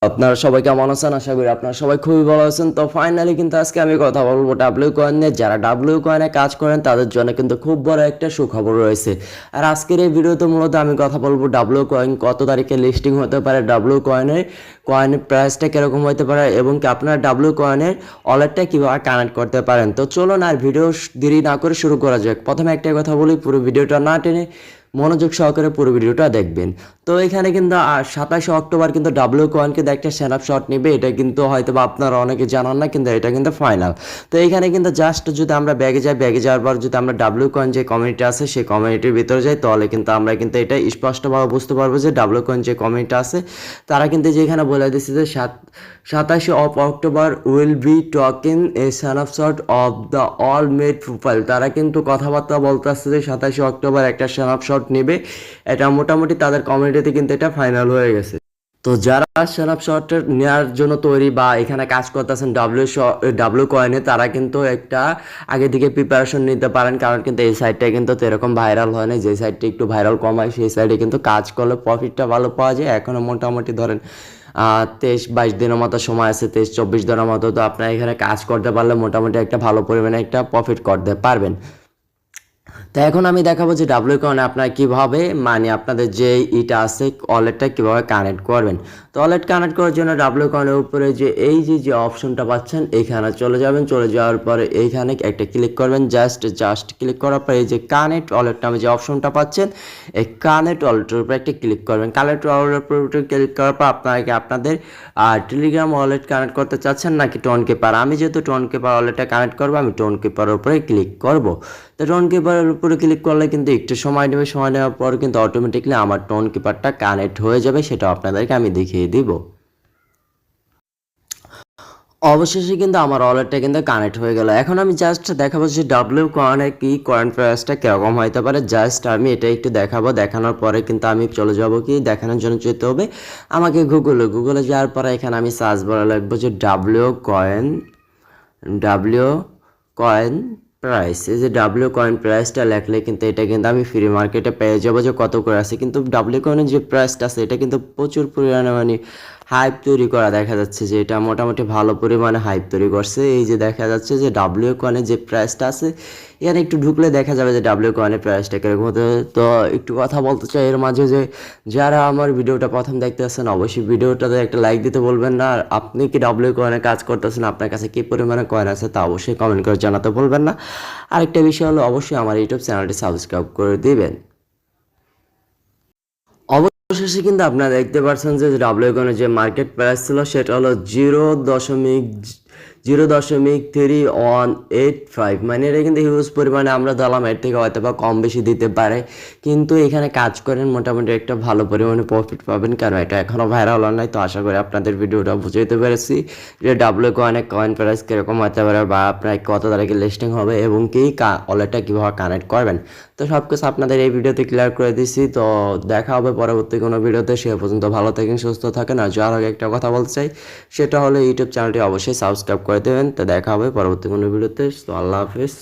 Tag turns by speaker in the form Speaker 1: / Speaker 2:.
Speaker 1: আপনারা সবাই কেমন আছেন? আশা করি আপনারা সবাই খুবই ভালো আছেন। তো ফাইনালি কিন্তু আজকে আমি কথা বলবো ডাব্লিউ কয়েন নিয়ে। যারা ডাব্লিউ কয়েনে কাজ করেন তাদের জন্য কিন্তু খুব বড় একটা সুখবর রয়েছে। আর আজকের এই ভিডিওতে মূলত আমি কথা বলবো ডাব্লিউ কয়েন কত তারিখে লিস্টিং হতে পারে, ডাব্লিউ কয়েনের প্রাইসটা কীরকম হতে পারে এবং কি আপনারা ডাব্লিউ কয়েনের ওয়ালেটটা কীভাবে কানেক্ট করতে পারেন। তো চলুন আর ভিডিও দেরি না করে শুরু করা যাক। প্রথমে একটা কথা বলি, পুরো ভিডিওটা না টেনে মনোযোগ সহকারে পুরো ভিডিওটা দেখবেন। তো এখানে কিন্তু 27 অক্টোবর কিন্তু ডাব্লিউ কয়েন কিন্তু একটা স্ন্যাপশট নেবে। এটা কিন্তু হয়তো বা আপনারা অনেকে জানান না, কিন্তু এটা কিন্তু ফাইনাল। তো এইখানে কিন্তু জাস্ট যদি আমরা ব্যাগে যাই, ব্যাগে যাওয়ার পর যদি আমরা ডাব্লিউ কয়েন যে কমিউনিটি আছে সেই কমিউনিটির ভিতরে যাই, তাহলে কিন্তু আমরা কিন্তু এটা স্পষ্টভাবে বুঝতে পারবো যে ডাব্লিউ কয়েন যে কমিউনিটি আছে তারা কিন্তু যেখানে বলে দিচ্ছে যে 27 October will be talking A snapshot of the all made profile. তারা কিন্তু কথাবার্তা বলতে আসছে যে 27 অক্টোবর একটা স্ন্যাপশট নেবে। এটা মোটামুটি তাদের কমিউনিটিতে কিন্তু এটা ফাইনাল হয়ে গেছে। তো যারা স্ন্যাপশট নেওয়ার জন্য তৈরি বা এখানে কাজ করতেছেন ডাব্লিউ কয়েনে, তারা কিন্তু একটা আগে থেকে প্রিপারেশন নিতে পারেন। কারণ কিন্তু এই সাইটটা কিন্তু এরকম ভাইরাল হয় না। যে সাইটটা একটু ভাইরাল কম হয় সেই সাইডে কিন্তু কাজ করলে প্রফিটটা ভালো পাওয়া যায়। এখনও মোটামুটি ধরেন 23-22 দিনের মতো সময় আছে, 23-24 দিনের মতো। তো আপনারা এখানে কাজ করতে পারলে মোটামুটি একটা ভালো পরিমাণে একটা প্রফিট করতে পারবেন। তো এখন আমি দেখাবো যে ডাব্লিউ কয়েনে আপনারা কীভাবে আপনাদের যে ইটা আছে ওয়ালেটটা কীভাবে কানেক্ট করবেন। তো ওয়ালেট কানেক্ট করার জন্য ডাব্লিউ কয়েনের উপরে যে এই যে অপশনটা পাচ্ছেন এখানে চলে যাবেন। চলে যাওয়ার পরে এইখানে একটা ক্লিক করবেন। জাস্ট ক্লিক করার পরে এই যে কানেক্ট ওয়ালেট নামে যে অপশনটা পাচ্ছেন, এই কানেক্ট ওয়ালেটের উপরে একটা ক্লিক করবেন। কানেক্ট ওয়ালেটের উপরে ক্লিক করার পর আপনাদের টেলিগ্রাম ওয়ালেট কানেক্ট করতে চাচ্ছেন নাকি টোন কিপার। আমি যেহেতু টোন কিপার ওয়ালেটটা কানেক্ট করবো, আমি টোন কিপারের উপরে ক্লিক করব। তো টোন কিপারের উপরে ক্লিক করলে কিন্তু একটু সময় নেবে। সময় নেওয়ার পর কিন্তু অটোমেটিকলি আমার টোন কিপারটা কানেক্ট হয়ে যাবে। সেটা আপনাদেরকে আমি দেখিয়ে দিব। অবশেষে কিন্তু আমার ওয়ালেটটা কিন্তু কানেক্ট হয়ে গেল। এখন আমি জাস্ট দেখাবো যে ডাব্লিউ কয়েনে কি কয়েন প্রাইসটা কীরকম হতে পারে। জাস্ট আমি এটা একটু দেখাবো। দেখানোর পরে কিন্তু আমি চলে যাব কি দেখানোর জন্য যেতে হবে আমাকে গুগলে যাওয়ার পরে এখানে আমি সার্চ বলে লিখবো যে ডাব্লিউ কয়েন প্রাইস। এই যে ডাব্লিউ কয়েন প্রাইসটা লেখলে কিন্তু এটা কিন্তু আমি ফ্রি মার্কেটে পেয়ে যাবো যে কত করে আছে। কিন্তু ডাব্লিউ কয়েনের যে প্রাইসটা আছে এটা কিন্তু প্রচুর পরিমাণে হাইপ তৈরি করা দেখা যাচ্ছে যে এটা মোটামুটি ভালো পরিমাণে হাইপ তৈরি করছে। এই যে দেখা যাচ্ছে যে ডাব্লিউ কয়েনের যে প্রাইসটা আছে এখানে একটু ঢুকলে দেখা যাবে যে ডাব্লিউ কয়েনের প্রাইসটা কীরকম হতে। তো একটু কথা বলতে চাই এর মাঝে যে যারা আমার ভিডিওটা প্রথম দেখতে আসছেন অবশ্যই ভিডিওটাতে একটা লাইক দিতে বলবেন না। আর আপনি কি ডাব্লিউ কয়েনে কাজ করতেছেন, আপনার কাছে কী পরিমাণে কয়েন আছে তা অবশ্যই কমেন্ট করে জানাতে বলবেন না। আরেকটা বিষয় হলো অবশ্যই আমার ইউটিউব চ্যানেলটি সাবস্ক্রাইব করে দিবেন। অবশেষে কিন্তু আপনারা দেখতে পাচ্ছেন যে ডাব্লিউ কয়েনের যে মার্কেট প্রাইস ছিল সেটা হলো 0.3185। মানে এটা কিন্তু হিউজ পরিমাণে আমরা ধরলাম এর থেকে হয়তো বা কম বেশি দিতে পারে, কিন্তু এখানে কাজ করেন মোটামুটি একটা ভালো পরিমাণে প্রফিট পাবেন। কারণ এটা এখনও ভাইরাল হয় নাই। তো আশা করি আপনাদের ভিডিওটা বুঝাইতে পেরেছি যে ডাব্লিউ কয়েনের কয়েন প্রাইস কীরকম হতে পারে বা আপনার কত তারিখে লিস্টিং হবে এবং কি ওয়ালেটটা কীভাবে কানেক্ট করবেন। তো সব কিছু আপনাদের এই ভিডিওতে ক্লিয়ার করে দিচ্ছি। তো দেখা হবে পরবর্তী কোনো ভিডিওতে। সে পর্যন্ত ভালো থাকেন, সুস্থ থাকেন। আর যার আগে একটা কথা বলতে চাই সেটা হলো ইউটিউব চ্যানেলটি অবশ্যই সাবস্ক্রাইব করে দেবেন। তো দেখা হবে পরবর্তী কোনো ভিডিওতে। তো আল্লাহ হাফিজ।